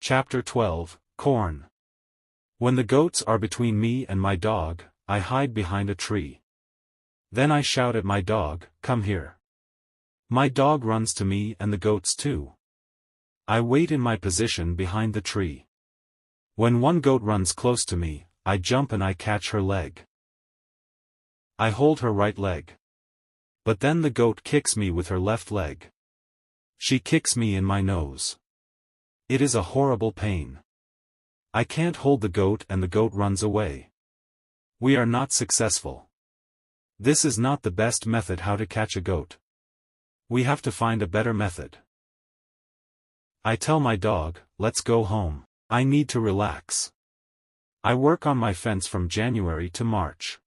Chapter 12, Corn. When the goats are between me and my dog, I hide behind a tree. Then I shout at my dog, "Come here." My dog runs to me and the goats too. I wait in my position behind the tree. When one goat runs close to me, I jump and I catch her leg. I hold her right leg. But then the goat kicks me with her left leg. She kicks me in my nose. It is a horrible pain. I can't hold the goat and the goat runs away. We are not successful. This is not the best method how to catch a goat. We have to find a better method. I tell my dog, "Let's go home. I need to relax." I work on my fence from January to March.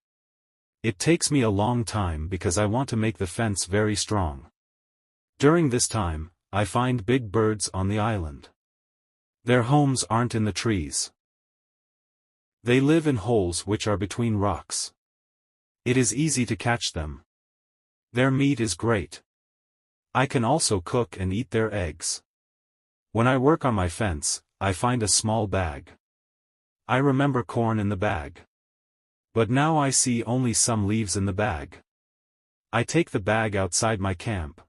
It takes me a long time because I want to make the fence very strong. During this time, I find big birds on the island. Their homes aren't in the trees. They live in holes which are between rocks. It is easy to catch them. Their meat is great. I can also cook and eat their eggs. When I work on my fence, I find a small bag. I remember corn in the bag. But now I see only some leaves in the bag. I take the bag outside my camp.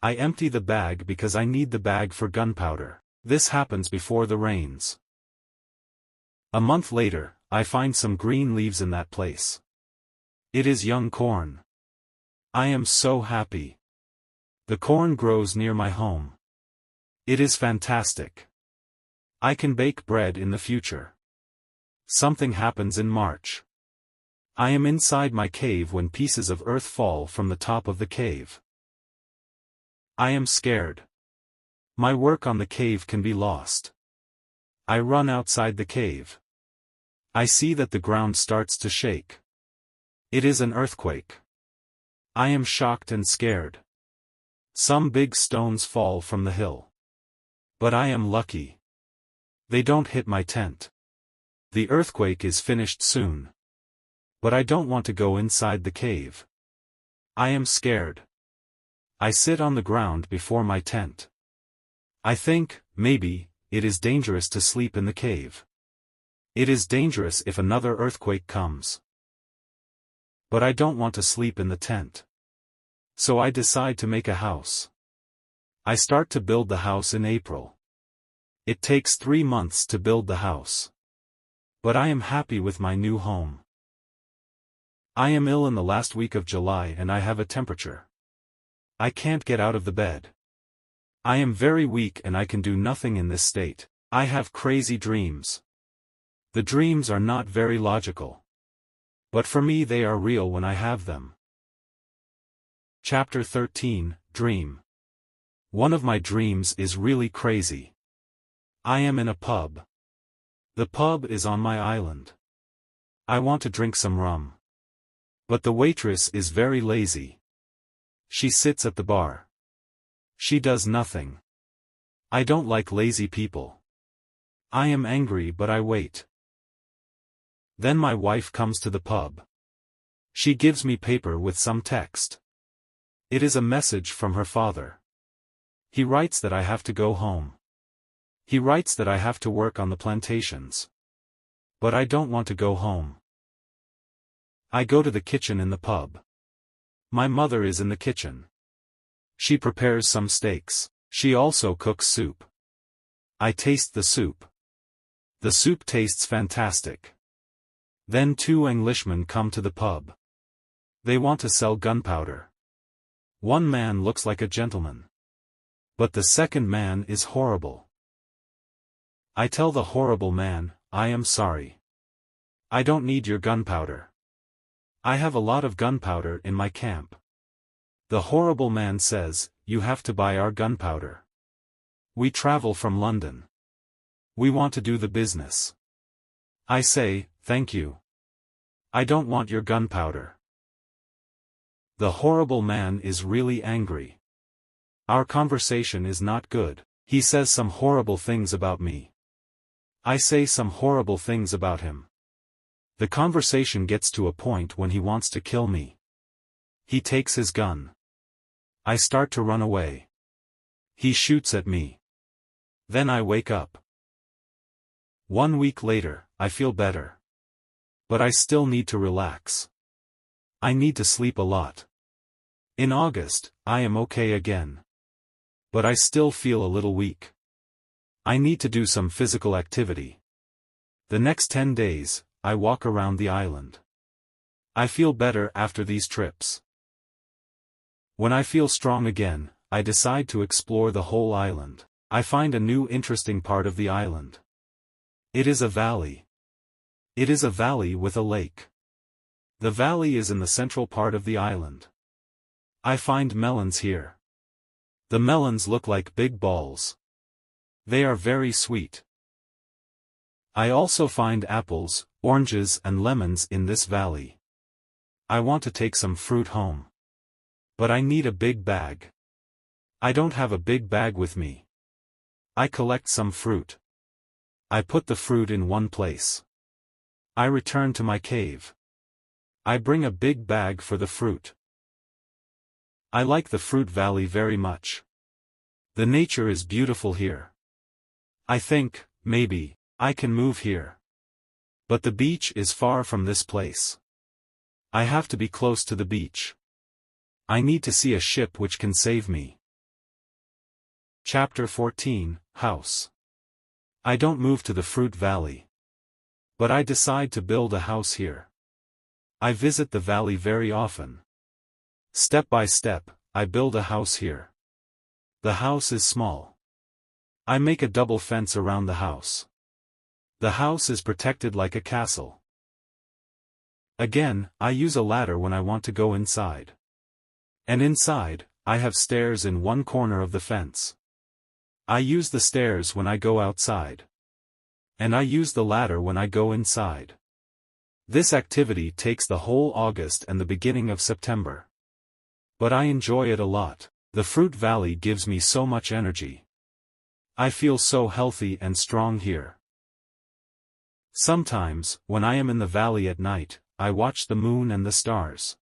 I empty the bag because I need the bag for gunpowder. This happens before the rains. A month later, I find some green leaves in that place. It is young corn. I am so happy. The corn grows near my home. It is fantastic. I can bake bread in the future. Something happens in March. I am inside my cave when pieces of earth fall from the top of the cave. I am scared. My work on the cave can be lost. I run outside the cave. I see that the ground starts to shake. It is an earthquake. I am shocked and scared. Some big stones fall from the hill. But I am lucky. They don't hit my tent. The earthquake is finished soon. But I don't want to go inside the cave. I am scared. I sit on the ground before my tent. I think, maybe, it is dangerous to sleep in the cave. It is dangerous if another earthquake comes. But I don't want to sleep in the tent. So I decide to make a house. I start to build the house in April. It takes 3 months to build the house. But I am happy with my new home. I am ill in the last week of July and I have a temperature. I can't get out of the bed. I am very weak and I can do nothing in this state. I have crazy dreams. The dreams are not very logical. But for me they are real when I have them. Chapter 13, Dream. One of my dreams is really crazy. I am in a pub. The pub is on my island. I want to drink some rum. But the waitress is very lazy. She sits at the bar. She does nothing. I don't like lazy people. I am angry but I wait. Then my wife comes to the pub. She gives me paper with some text. It is a message from her father. He writes that I have to go home. He writes that I have to work on the plantations. But I don't want to go home. I go to the kitchen in the pub. My mother is in the kitchen. She prepares some steaks. She also cooks soup. I taste the soup. The soup tastes fantastic. Then 2 Englishmen come to the pub. They want to sell gunpowder. One man looks like a gentleman. But the second man is horrible. I tell the horrible man, "I am sorry. I don't need your gunpowder. I have a lot of gunpowder in my camp." The horrible man says, "You have to buy our gunpowder. We travel from London. We want to do the business." I say, "Thank you. I don't want your gunpowder." The horrible man is really angry. Our conversation is not good. He says some horrible things about me. I say some horrible things about him. The conversation gets to a point when he wants to kill me. He takes his gun. I start to run away. He shoots at me. Then I wake up. 1 week later, I feel better. But I still need to relax. I need to sleep a lot. In August, I am okay again. But I still feel a little weak. I need to do some physical activity. The next 10 days, I walk around the island. I feel better after these trips. When I feel strong again, I decide to explore the whole island. I find a new interesting part of the island. It is a valley. It is a valley with a lake. The valley is in the central part of the island. I find melons here. The melons look like big balls. They are very sweet. I also find apples, oranges and lemons in this valley. I want to take some fruit home. But I need a big bag. I don't have a big bag with me. I collect some fruit. I put the fruit in one place. I return to my cave. I bring a big bag for the fruit. I like the fruit valley very much. The nature is beautiful here. I think, maybe, I can move here. But the beach is far from this place. I have to be close to the beach. I need to see a ship which can save me. Chapter 14, House. I don't move to the fruit valley. But I decide to build a house here. I visit the valley very often. Step by step, I build a house here. The house is small. I make a double fence around the house. The house is protected like a castle. Again, I use a ladder when I want to go inside. And inside, I have stairs in one corner of the fence. I use the stairs when I go outside. And I use the ladder when I go inside. This activity takes the whole August and the beginning of September. But I enjoy it a lot. The fruit valley gives me so much energy. I feel so healthy and strong here. Sometimes, when I am in the valley at night, I watch the moon and the stars.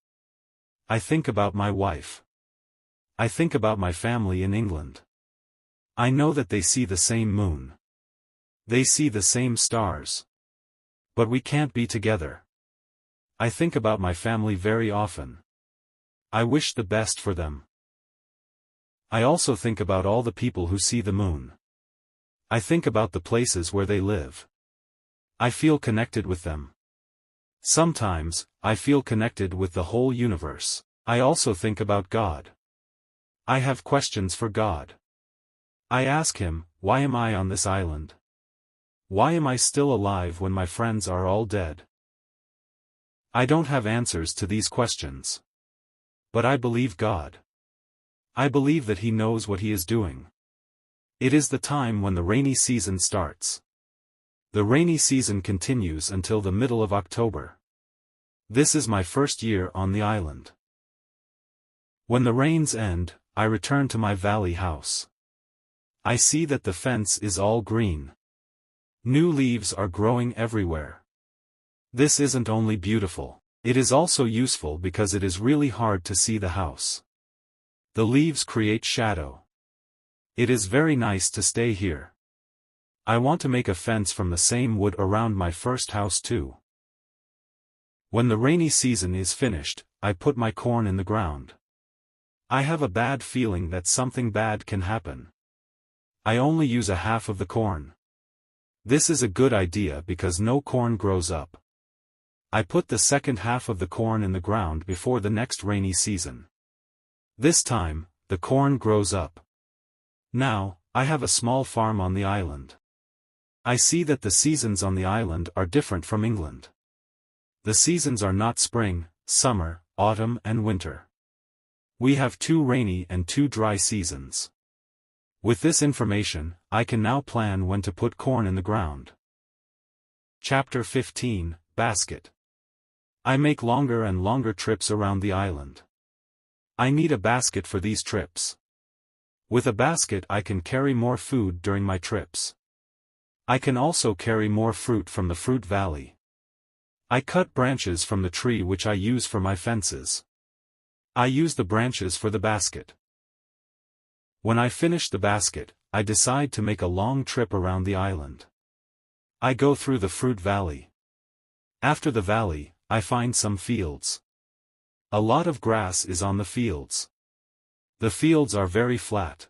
I think about my wife. I think about my family in England. I know that they see the same moon. They see the same stars. But we can't be together. I think about my family very often. I wish the best for them. I also think about all the people who see the moon. I think about the places where they live. I feel connected with them. Sometimes, I feel connected with the whole universe. I also think about God. I have questions for God. I ask him, why am I on this island? Why am I still alive when my friends are all dead? I don't have answers to these questions. But I believe God. I believe that He knows what He is doing. It is the time when the rainy season starts. The rainy season continues until the middle of October. This is my first year on the island. When the rains end, I return to my valley house. I see that the fence is all green. New leaves are growing everywhere. This isn't only beautiful, it is also useful because it is really hard to see the house. The leaves create shadow. It is very nice to stay here. I want to make a fence from the same wood around my first house too. When the rainy season is finished, I put my corn in the ground. I have a bad feeling that something bad can happen. I only use a half of the corn. This is a good idea because no corn grows up. I put the second half of the corn in the ground before the next rainy season. This time, the corn grows up. Now, I have a small farm on the island. I see that the seasons on the island are different from England. The seasons are not spring, summer, autumn and winter. We have 2 rainy and 2 dry seasons. With this information, I can now plan when to put corn in the ground. Chapter 15, Basket. I make longer and longer trips around the island. I need a basket for these trips. With a basket I can carry more food during my trips. I can also carry more fruit from the fruit valley. I cut branches from the tree which I use for my fences. I use the branches for the basket. When I finish the basket, I decide to make a long trip around the island. I go through the fruit valley. After the valley, I find some fields. A lot of grass is on the fields. The fields are very flat.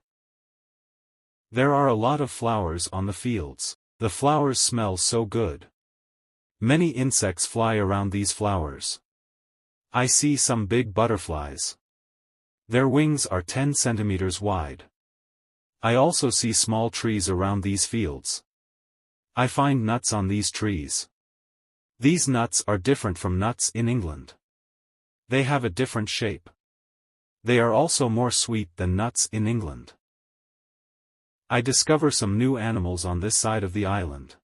There are a lot of flowers on the fields. The flowers smell so good. Many insects fly around these flowers. I see some big butterflies. Their wings are 10 centimeters wide. I also see small trees around these fields. I find nuts on these trees. These nuts are different from nuts in England. They have a different shape. They are also more sweet than nuts in England. I discover some new animals on this side of the island.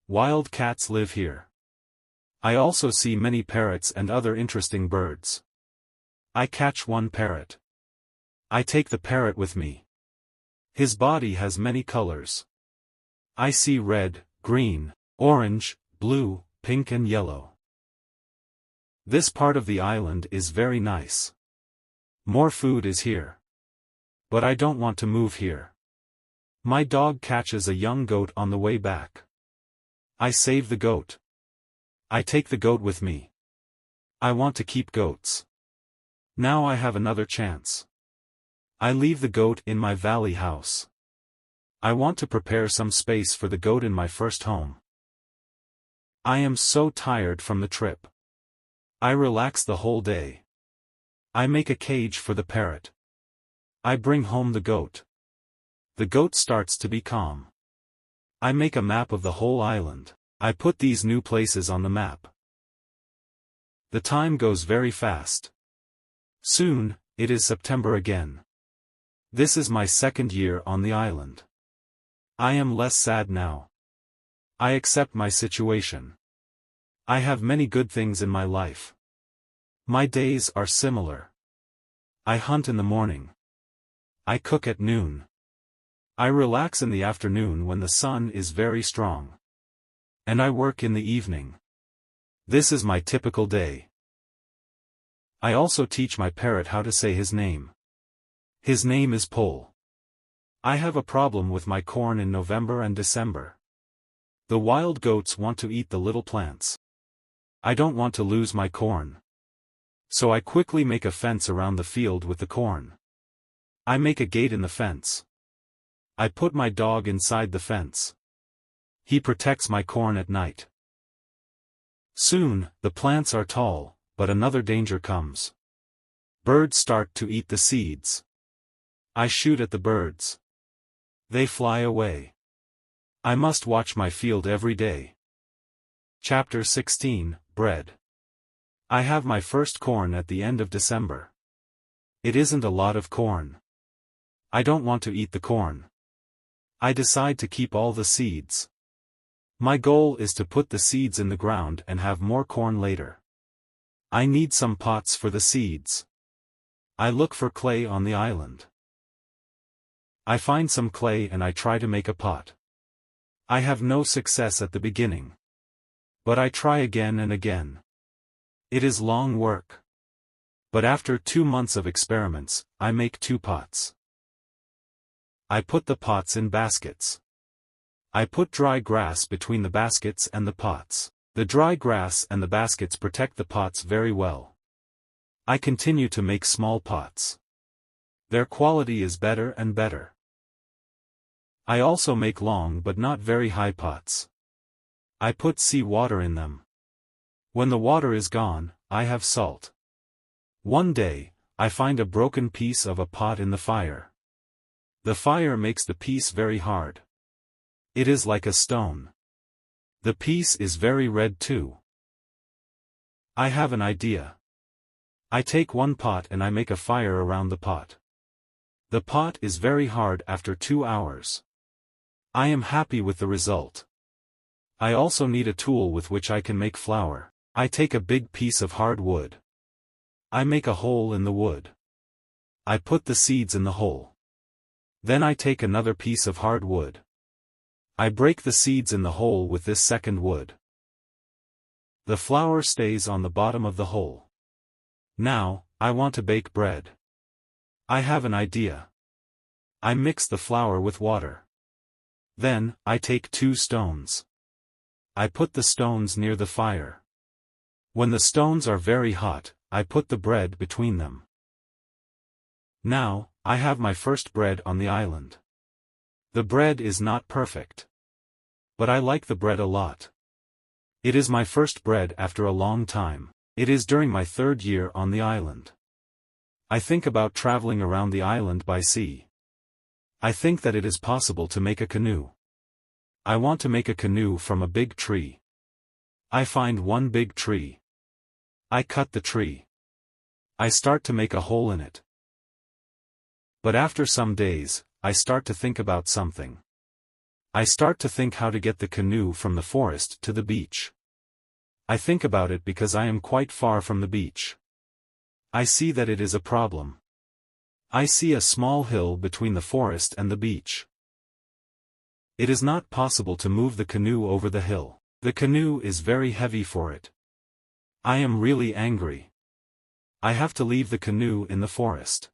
Wild cats live here. I also see many parrots and other interesting birds. I catch one parrot. I take the parrot with me. His body has many colors. I see red, green, orange, blue, pink and yellow. This part of the island is very nice. More food is here. But I don't want to move here. My dog catches a young goat on the way back. I save the goat. I take the goat with me. I want to keep goats. Now I have another chance. I leave the goat in my valley house. I want to prepare some space for the goat in my first home. I am so tired from the trip. I relax the whole day. I make a cage for the parrot. I bring home the goat. The goat starts to be calm. I make a map of the whole island. I put these new places on the map. The time goes very fast. Soon, it is September again. This is my second year on the island. I am less sad now. I accept my situation. I have many good things in my life. My days are similar. I hunt in the morning. I cook at noon. I relax in the afternoon when the sun is very strong. And I work in the evening. This is my typical day. I also teach my parrot how to say his name. His name is Pole. I have a problem with my corn in November and December. The wild goats want to eat the little plants. I don't want to lose my corn. So I quickly make a fence around the field with the corn. I make a gate in the fence. I put my dog inside the fence. He protects my corn at night. Soon, the plants are tall, but another danger comes. Birds start to eat the seeds. I shoot at the birds. They fly away. I must watch my field every day. Chapter 16, Bread. I have my first corn at the end of December. It isn't a lot of corn. I don't want to eat the corn. I decide to keep all the seeds. My goal is to put the seeds in the ground and have more corn later. I need some pots for the seeds. I look for clay on the island. I find some clay and I try to make a pot. I have no success at the beginning. But I try again and again. It is long work. But after 2 months of experiments, I make 2 pots. I put the pots in baskets. I put dry grass between the baskets and the pots. The dry grass and the baskets protect the pots very well. I continue to make small pots. Their quality is better and better. I also make long but not very high pots. I put sea water in them. When the water is gone, I have salt. One day, I find a broken piece of a pot in the fire. The fire makes the piece very hard. It is like a stone. The piece is very red too. I have an idea. I take one pot and I make a fire around the pot. The pot is very hard after 2 hours. I am happy with the result. I also need a tool with which I can make flour. I take a big piece of hard wood. I make a hole in the wood. I put the seeds in the hole. Then I take another piece of hard wood. I break the seeds in the hole with this second wood. The flour stays on the bottom of the hole. Now, I want to bake bread. I have an idea. I mix the flour with water. Then, I take 2 stones. I put the stones near the fire. When the stones are very hot, I put the bread between them. Now, I have my first bread on the island. The bread is not perfect. But I like the bread a lot. It is my first bread after a long time. It is during my 3rd year on the island. I think about traveling around the island by sea. I think that it is possible to make a canoe. I want to make a canoe from a big tree. I find one big tree. I cut the tree. I start to make a hole in it. But after some days, I start to think about something. I start to think how to get the canoe from the forest to the beach. I think about it because I am quite far from the beach. I see that it is a problem. I see a small hill between the forest and the beach. It is not possible to move the canoe over the hill. The canoe is very heavy for it. I am really angry. I have to leave the canoe in the forest.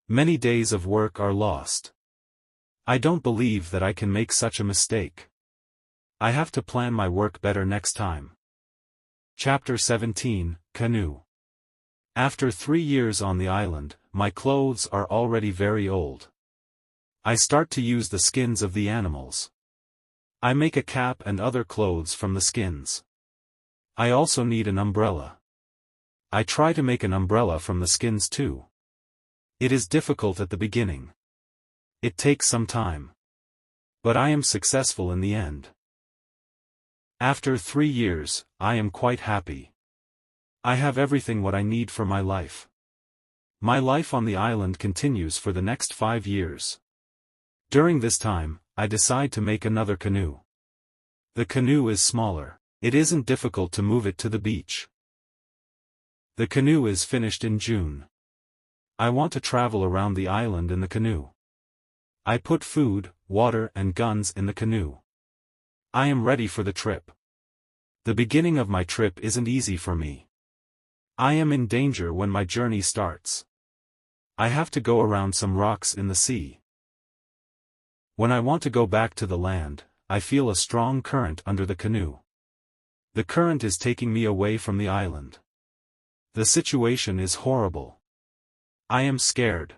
Many days of work are lost. I don't believe that I can make such a mistake. I have to plan my work better next time. Chapter 17, Canoe. After 3 years on the island, my clothes are already very old. I start to use the skins of the animals. I make a cap and other clothes from the skins. I also need an umbrella. I try to make an umbrella from the skins too. It is difficult at the beginning. It takes some time. But I am successful in the end. After 3 years, I am quite happy. I have everything what I need for my life. My life on the island continues for the next 5 years. During this time, I decide to make another canoe. The canoe is smaller. It isn't difficult to move it to the beach. The canoe is finished in June. I want to travel around the island in the canoe. I put food, water and guns in the canoe. I am ready for the trip. The beginning of my trip isn't easy for me. I am in danger when my journey starts. I have to go around some rocks in the sea. When I want to go back to the land, I feel a strong current under the canoe. The current is taking me away from the island. The situation is horrible. I am scared.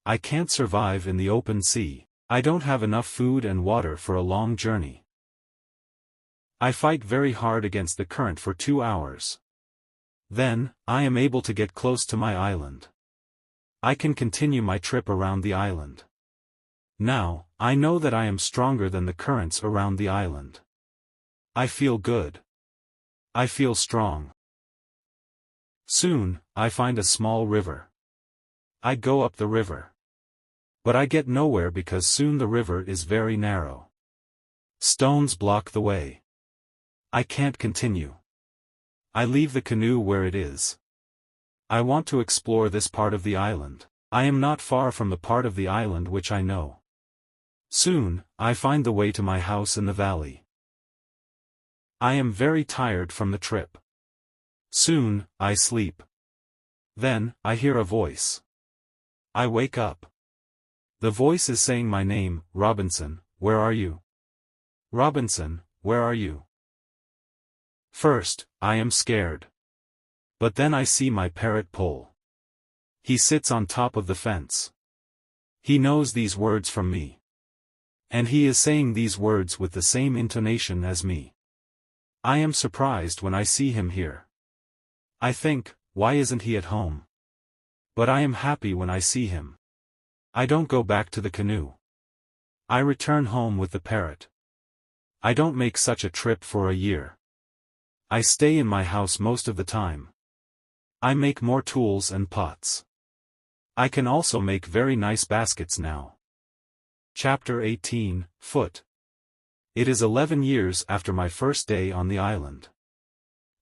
I can't survive in the open sea. I don't have enough food and water for a long journey. I fight very hard against the current for 2 hours. Then, I am able to get close to my island. I can continue my trip around the island. Now, I know that I am stronger than the currents around the island. I feel good. I feel strong. Soon, I find a small river. I go up the river. But I get nowhere because soon the river is very narrow. Stones block the way. I can't continue. I leave the canoe where it is. I want to explore this part of the island. I am not far from the part of the island which I know. Soon, I find the way to my house in the valley. I am very tired from the trip. Soon, I sleep. Then, I hear a voice. I wake up. The voice is saying my name, Robinson, where are you? Robinson, where are you? First, I am scared. But then I see my parrot Pole. He sits on top of the fence. He knows these words from me. And he is saying these words with the same intonation as me. I am surprised when I see him here. I think, why isn't he at home? But I am happy when I see him. I don't go back to the canoe. I return home with the parrot. I don't make such a trip for a year. I stay in my house most of the time. I make more tools and pots. I can also make very nice baskets now. Chapter 18, Foot. It is 11 years after my first day on the island.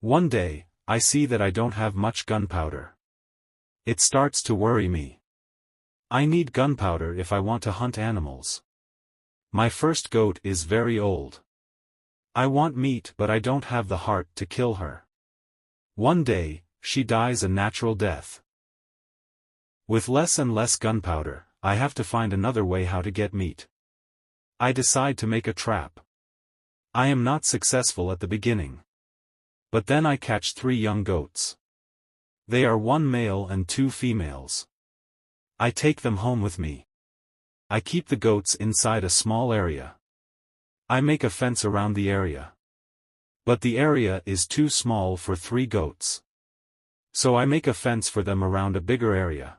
One day, I see that I don't have much gunpowder. It starts to worry me. I need gunpowder if I want to hunt animals. My first goat is very old. I want meat but I don't have the heart to kill her. One day, she dies a natural death. With less and less gunpowder, I have to find another way how to get meat. I decide to make a trap. I am not successful at the beginning. But then I catch 3 young goats. They are 1 male and 2 females. I take them home with me. I keep the goats inside a small area. I make a fence around the area. But the area is too small for 3 goats. So I make a fence for them around a bigger area.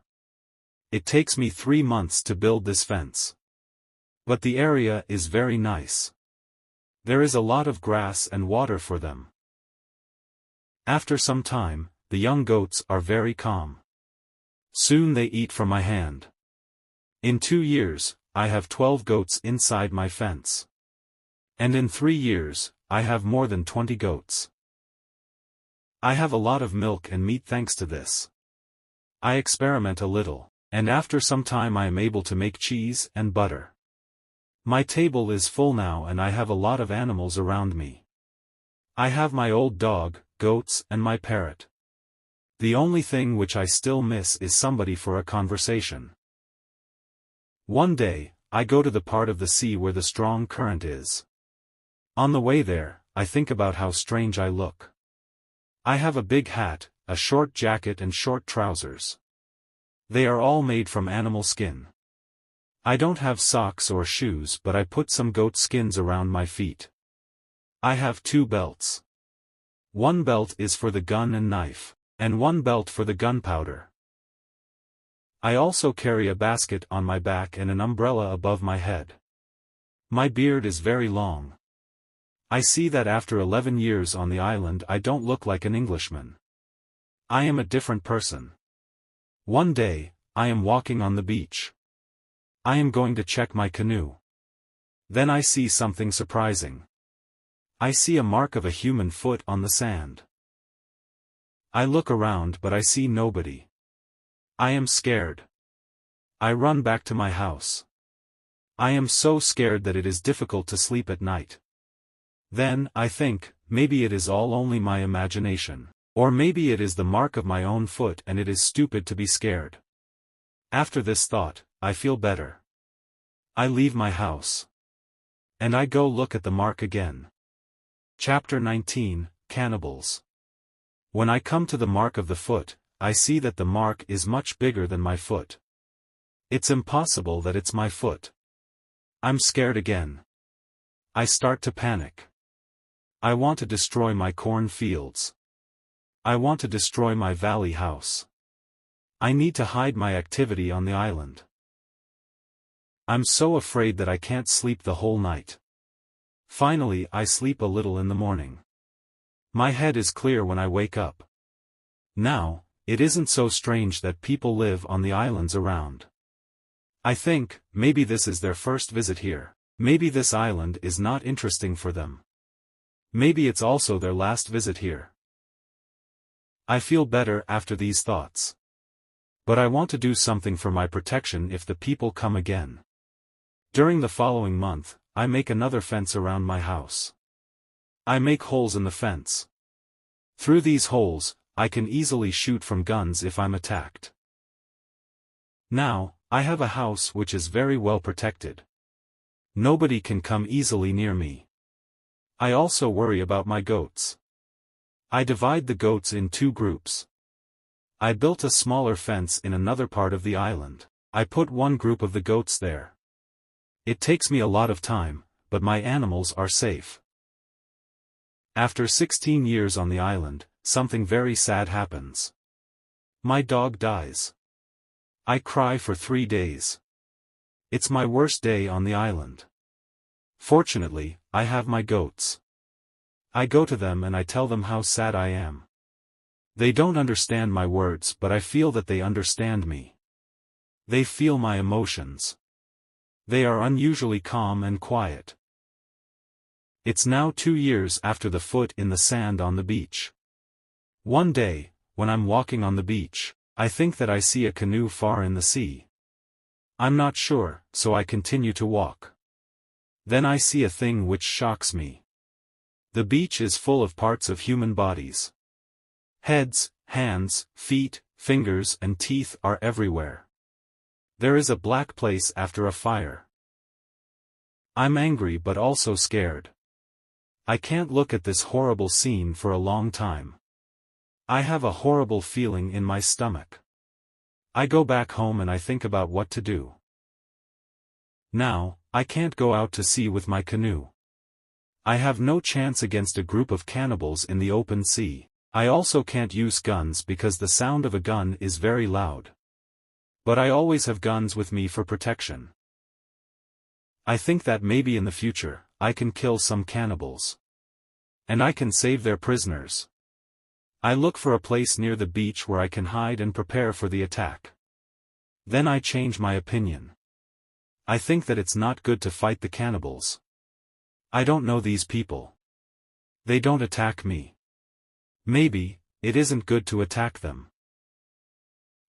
It takes me 3 months to build this fence. But the area is very nice. There is a lot of grass and water for them. After some time, the young goats are very calm. Soon they eat from my hand. In 2 years, I have 12 goats inside my fence. And in 3 years, I have more than 20 goats. I have a lot of milk and meat thanks to this. I experiment a little, and after some time I am able to make cheese and butter. My table is full now and I have a lot of animals around me. I have my old dog, goats, and my parrot. The only thing which I still miss is somebody for a conversation. One day, I go to the part of the sea where the strong current is. On the way there, I think about how strange I look. I have a big hat, a short jacket and short trousers. They are all made from animal skin. I don't have socks or shoes but I put some goat skins around my feet. I have 2 belts. 1 belt is for the gun and knife, and 1 belt for the gunpowder. I also carry a basket on my back and an umbrella above my head. My beard is very long. I see that after 11 years on the island I don't look like an Englishman. I am a different person. One day, I am walking on the beach. I am going to check my canoe. Then I see something surprising. I see a mark of a human foot on the sand. I look around but I see nobody. I am scared. I run back to my house. I am so scared that it is difficult to sleep at night. Then, I think, maybe it is all only my imagination. Or maybe it is the mark of my own foot and it is stupid to be scared. After this thought, I feel better. I leave my house. And I go look at the mark again. Chapter 19, Cannibals. When I come to the mark of the foot, I see that the mark is much bigger than my foot. It's impossible that it's my foot. I'm scared again. I start to panic. I want to destroy my corn fields. I want to destroy my valley house. I need to hide my activity on the island. I'm so afraid that I can't sleep the whole night. Finally, I sleep a little in the morning. My head is clear when I wake up. Now, it isn't so strange that people live on the islands around. I think, maybe this is their first visit here. Maybe this island is not interesting for them. Maybe it's also their last visit here. I feel better after these thoughts. But I want to do something for my protection if the people come again. During the following month, I make another fence around my house. I make holes in the fence. Through these holes, I can easily shoot from guns if I'm attacked. Now, I have a house which is very well protected. Nobody can come easily near me. I also worry about my goats. I divide the goats in 2 groups. I built a smaller fence in another part of the island. I put 1 group of the goats there. It takes me a lot of time, but my animals are safe. After 16 years on the island, something very sad happens. My dog dies. I cry for 3 days. It's my worst day on the island. Fortunately, I have my goats. I go to them and I tell them how sad I am. They don't understand my words but I feel that they understand me. They feel my emotions. They are unusually calm and quiet. It's now 2 years after the foot in the sand on the beach. One day, when I'm walking on the beach, I think that I see a canoe far in the sea. I'm not sure, so I continue to walk. Then I see a thing which shocks me. The beach is full of parts of human bodies. Heads, hands, feet, fingers and teeth are everywhere. There is a black place after a fire. I'm angry but also scared. I can't look at this horrible scene for a long time. I have a horrible feeling in my stomach. I go back home and I think about what to do. Now, I can't go out to sea with my canoe. I have no chance against a group of cannibals in the open sea. I also can't use guns because the sound of a gun is very loud. But I always have guns with me for protection. I think that maybe in the future, I can kill some cannibals. And I can save their prisoners. I look for a place near the beach where I can hide and prepare for the attack. Then I change my opinion. I think that it's not good to fight the cannibals. I don't know these people. They don't attack me. Maybe, it isn't good to attack them.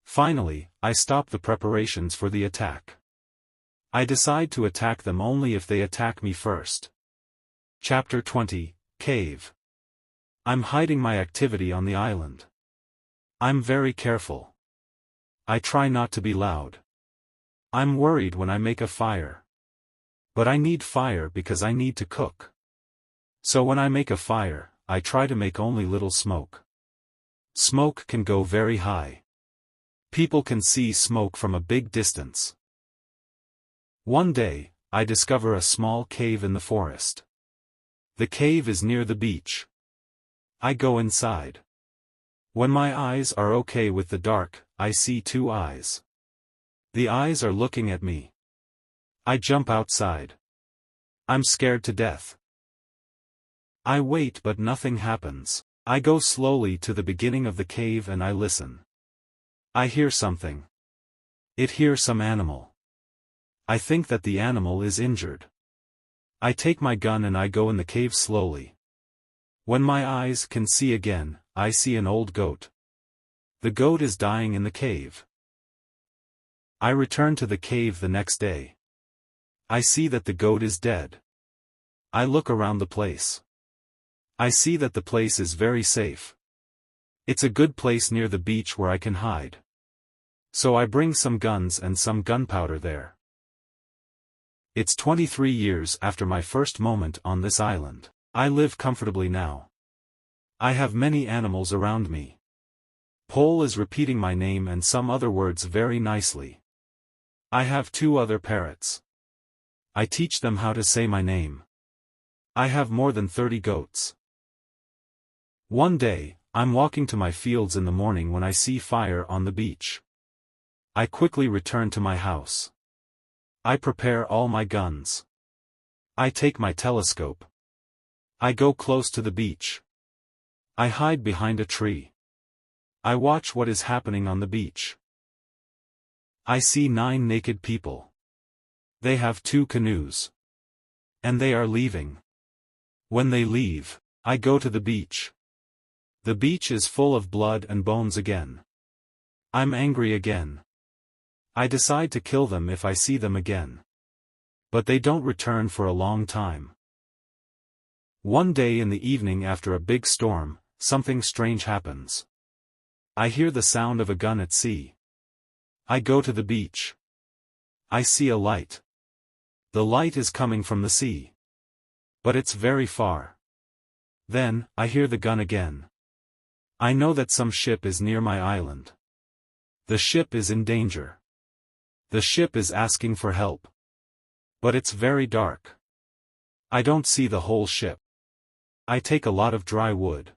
Finally, I stop the preparations for the attack. I decide to attack them only if they attack me first. Chapter 20, Cave. I'm hiding my activity on the island. I'm very careful. I try not to be loud. I'm worried when I make a fire. But I need fire because I need to cook. So when I make a fire, I try to make only little smoke. Smoke can go very high. People can see smoke from a big distance. One day, I discover a small cave in the forest. The cave is near the beach. I go inside. When my eyes are okay with the dark, I see two eyes. The eyes are looking at me. I jump outside. I'm scared to death. I wait but nothing happens. I go slowly to the beginning of the cave and I listen. I hear something. It hears some animal. I think that the animal is injured. I take my gun and I go in the cave slowly. When my eyes can see again, I see an old goat. The goat is dying in the cave. I return to the cave the next day. I see that the goat is dead. I look around the place. I see that the place is very safe. It's a good place near the beach where I can hide. So I bring some guns and some gunpowder there. It's 23 years after my first moment on this island. I live comfortably now. I have many animals around me. Pole is repeating my name and some other words very nicely. I have 2 other parrots. I teach them how to say my name. I have more than 30 goats. One day, I'm walking to my fields in the morning when I see fire on the beach. I quickly return to my house. I prepare all my guns. I take my telescope. I go close to the beach. I hide behind a tree. I watch what is happening on the beach. I see 9 naked people. They have 2 canoes. And they are leaving. When they leave, I go to the beach. The beach is full of blood and bones again. I'm angry again. I decide to kill them if I see them again. But they don't return for a long time. One day in the evening after a big storm, something strange happens. I hear the sound of a gun at sea. I go to the beach. I see a light. The light is coming from the sea. But it's very far. Then, I hear the gun again. I know that some ship is near my island. The ship is in danger. The ship is asking for help. But it's very dark. I don't see the whole ship. I take a lot of dry wood.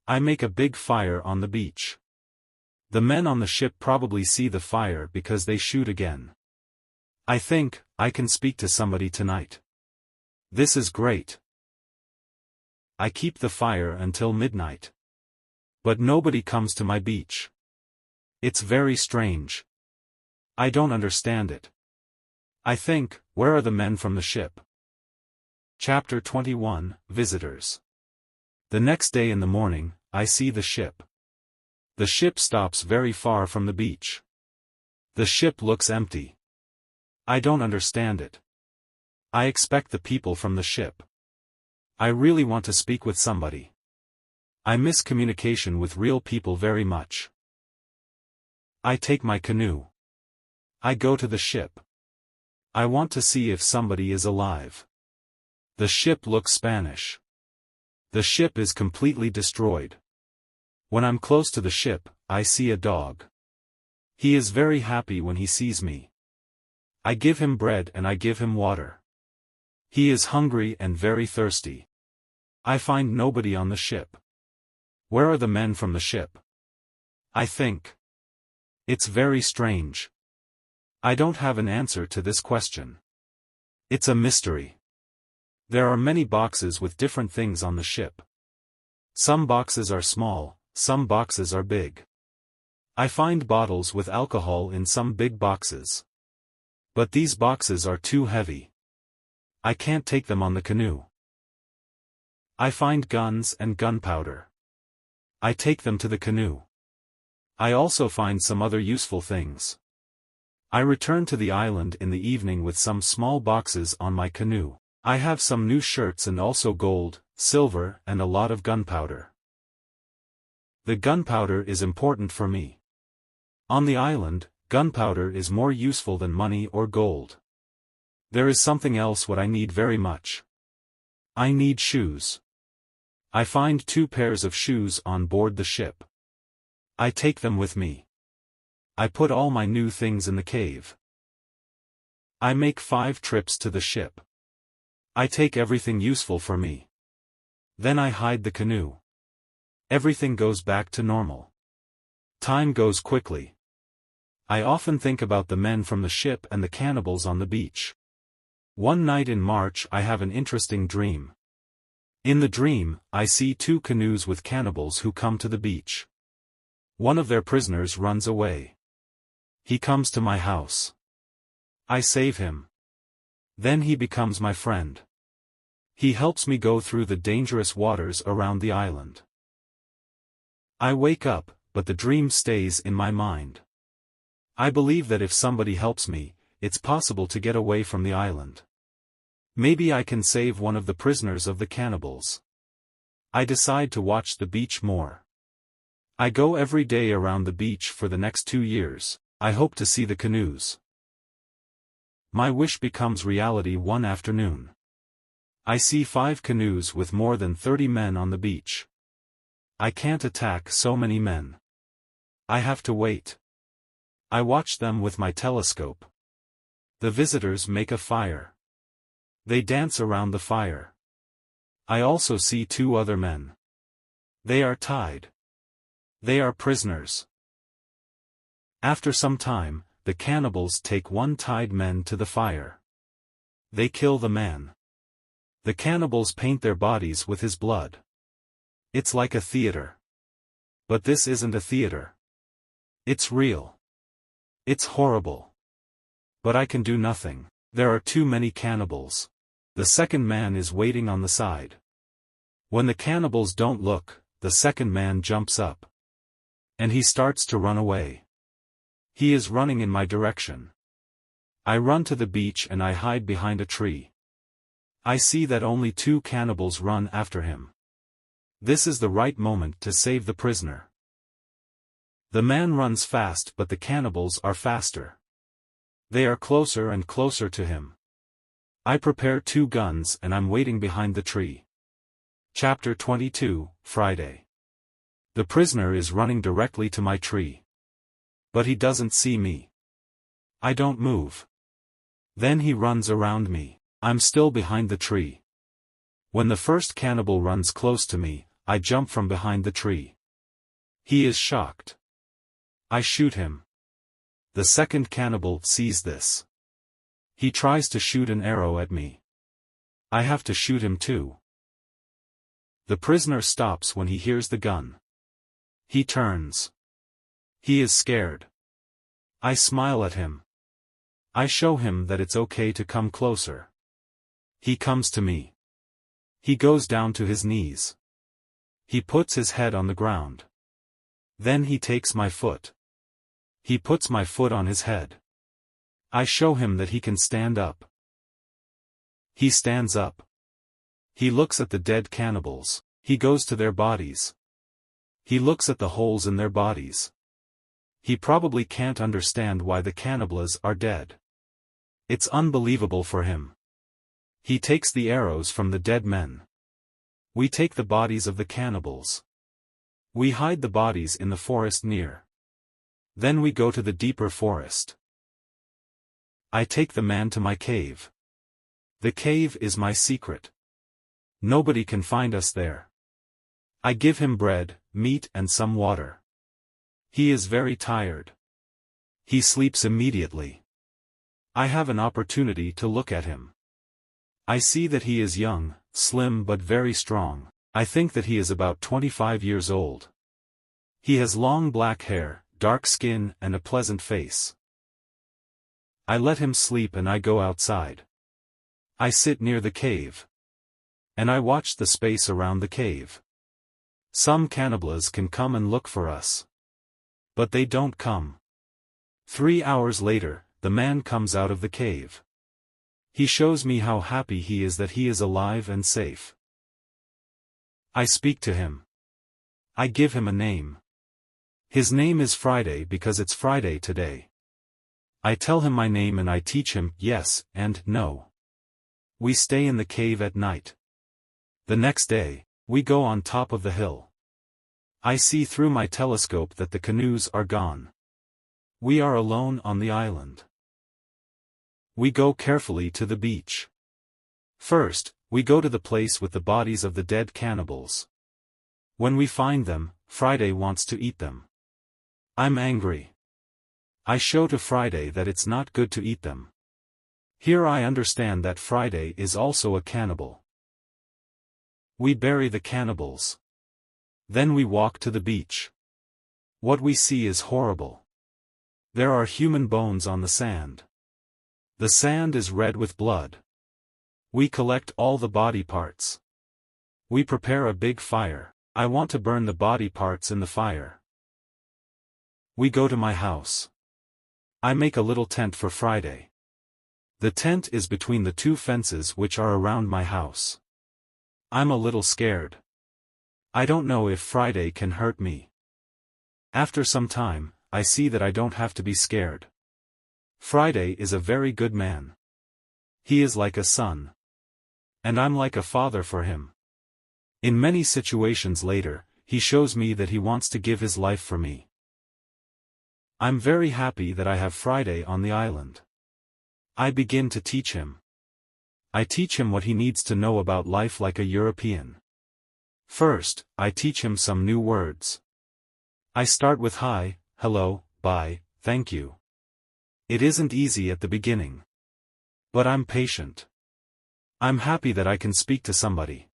I make a big fire on the beach. The men on the ship probably see the fire because they shoot again. I think, I can speak to somebody tonight. This is great. I keep the fire until midnight. But nobody comes to my beach. It's very strange. I don't understand it. I think, where are the men from the ship? Chapter 21, Visitors. The next day in the morning, I see the ship. The ship stops very far from the beach. The ship looks empty. I don't understand it. I expect the people from the ship. I really want to speak with somebody. I miss communication with real people very much. I take my canoe. I go to the ship. I want to see if somebody is alive. The ship looks Spanish. The ship is completely destroyed. When I'm close to the ship, I see a dog. He is very happy when he sees me. I give him bread and I give him water. He is hungry and very thirsty. I find nobody on the ship. Where are the men from the ship? I think. It's very strange. I don't have an answer to this question. It's a mystery. There are many boxes with different things on the ship. Some boxes are small, some boxes are big. I find bottles with alcohol in some big boxes. But these boxes are too heavy. I can't take them on the canoe. I find guns and gunpowder. I take them to the canoe. I also find some other useful things. I return to the island in the evening with some small boxes on my canoe. I have some new shirts and also gold, silver, and a lot of gunpowder. The gunpowder is important for me. On the island, gunpowder is more useful than money or gold. There is something else what I need very much. I need shoes. I find 2 pairs of shoes on board the ship. I take them with me. I put all my new things in the cave. I make 5 trips to the ship. I take everything useful for me. Then I hide the canoe. Everything goes back to normal. Time goes quickly. I often think about the men from the ship and the cannibals on the beach. One night in March I have an interesting dream. In the dream, I see 2 canoes with cannibals who come to the beach. One of their prisoners runs away. He comes to my house. I save him. Then he becomes my friend. He helps me go through the dangerous waters around the island. I wake up, but the dream stays in my mind. I believe that if somebody helps me, it's possible to get away from the island. Maybe I can save one of the prisoners of the cannibals. I decide to watch the beach more. I go every day around the beach for the next 2 years. I hope to see the canoes. My wish becomes reality one afternoon. I see 5 canoes with more than 30 men on the beach. I can't attack so many men. I have to wait. I watch them with my telescope. The visitors make a fire. They dance around the fire. I also see 2 other men. They are tied. They are prisoners. After some time, the cannibals take 1 tied man to the fire. They kill the man. The cannibals paint their bodies with his blood. It's like a theater. But this isn't a theater. It's real. It's horrible. But I can do nothing. There are too many cannibals. The second man is waiting on the side. When the cannibals don't look, the second man jumps up. And he starts to run away. He is running in my direction. I run to the beach and I hide behind a tree. I see that only 2 cannibals run after him. This is the right moment to save the prisoner. The man runs fast but the cannibals are faster. They are closer and closer to him. I prepare 2 guns and I'm waiting behind the tree. Chapter 22, Friday. The prisoner is running directly to my tree. But he doesn't see me. I don't move. Then he runs around me. I'm still behind the tree. When the first cannibal runs close to me, I jump from behind the tree. He is shocked. I shoot him. The second cannibal sees this. He tries to shoot an arrow at me. I have to shoot him too. The prisoner stops when he hears the gun. He turns. He is scared. I smile at him. I show him that it's okay to come closer. He comes to me. He goes down to his knees. He puts his head on the ground. Then he takes my foot. He puts my foot on his head. I show him that he can stand up. He stands up. He looks at the dead cannibals. He goes to their bodies. He looks at the holes in their bodies. He probably can't understand why the cannibals are dead. It's unbelievable for him. He takes the arrows from the dead men. We take the bodies of the cannibals. We hide the bodies in the forest near. Then we go to the deeper forest. I take the man to my cave. The cave is my secret. Nobody can find us there. I give him bread, meat and some water. He is very tired. He sleeps immediately. I have an opportunity to look at him. I see that he is young, slim but very strong. I think that he is about 25 years old. He has long black hair, dark skin and a pleasant face. I let him sleep and I go outside. I sit near the cave. And I watch the space around the cave. Some cannibals can come and look for us. But they don't come. 3 hours later, the man comes out of the cave. He shows me how happy he is that he is alive and safe. I speak to him. I give him a name. His name is Friday because it's Friday today. I tell him my name and I teach him yes and no. We stay in the cave at night. The next day, we go on top of the hill. I see through my telescope that the canoes are gone. We are alone on the island. We go carefully to the beach. First, we go to the place with the bodies of the dead cannibals. When we find them, Friday wants to eat them. I'm angry. I show to Friday that it's not good to eat them. Here I understand that Friday is also a cannibal. We bury the cannibals. Then we walk to the beach. What we see is horrible. There are human bones on the sand. The sand is red with blood. We collect all the body parts. We prepare a big fire. I want to burn the body parts in the fire. We go to my house. I make a little tent for Friday. The tent is between the two fences which are around my house. I'm a little scared. I don't know if Friday can hurt me. After some time, I see that I don't have to be scared. Friday is a very good man. He is like a son. And I'm like a father for him. In many situations later, he shows me that he wants to give his life for me. I'm very happy that I have Friday on the island. I begin to teach him. I teach him what he needs to know about life like a European. First, I teach him some new words. I start with hi, hello, bye, thank you. It isn't easy at the beginning. But I'm patient. I'm happy that I can speak to somebody.